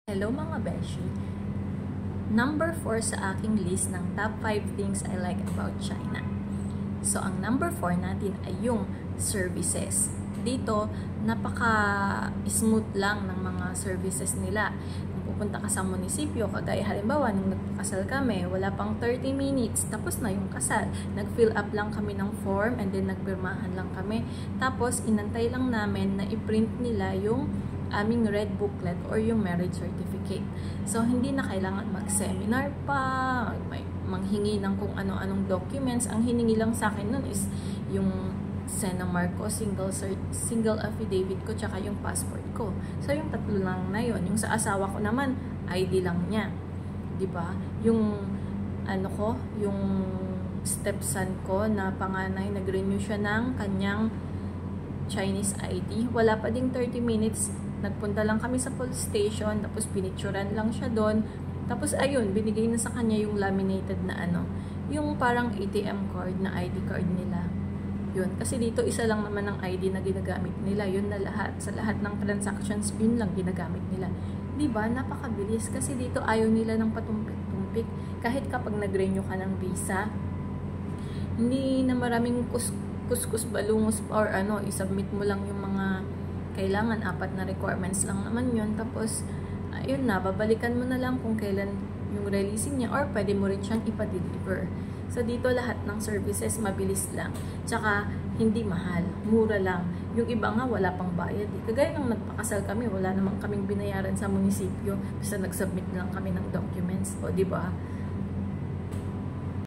Hello mga beshi! Number 4 sa aking list ng top 5 things I like about China. So, ang number 4 natin ay yung services. Dito, napaka-smooth lang ng mga services nila. Kung pupunta ka sa munisipyo, kagaya halimbawa, nung nagpakasal kami, wala pang 30 minutes, tapos na yung kasal. Nag-fill up lang kami ng form and then nagpirmahan lang kami. Tapos, inantay lang namin na i-print nila yung aming red booklet or yung marriage certificate. So, hindi na kailangan mag-seminar pa, manghingi ng kung ano-anong documents. Ang hiningi lang sa akin nun is yung Senomar ko, single affidavit ko, tsaka yung passport ko. So, yung tatlo lang na yun. Yung sa asawa ko naman, ID lang niya. Diba? Yung yung stepson ko na panganay, nag-renew siya ng kanyang Chinese ID. Wala pa ding 30 minutes. Nagpunta lang kami sa police station, tapos pinicturan lang siya doon. Tapos ayun, binigay na sa kanya yung laminated na yung parang ATM card na ID card nila. Yun, kasi dito isa lang naman ang ID na ginagamit nila. Yun na lahat. Sa lahat ng transactions, yun lang ginagamit nila. Diba? Napakabilis. Kasi dito ayaw nila ng patumpik-tumpik. Kahit kapag nag-renew ka ng visa, hindi na maraming kuskus balungos or i-submit mo lang yung mga kailangan, 4 na requirements lang naman yun. Tapos, ayun na, babalikan mo na lang kung kailan yung releasing niya or pwede mo rin siyang ipa-deliver. So, dito lahat ng services mabilis lang. Tsaka, hindi mahal. Mura lang. Yung iba nga, wala pang bayad. Kagaya nung nagpakasal kami, wala namang kaming binayaran sa munisipyo. Basta nag-submit lang kami ng documents. O, diba?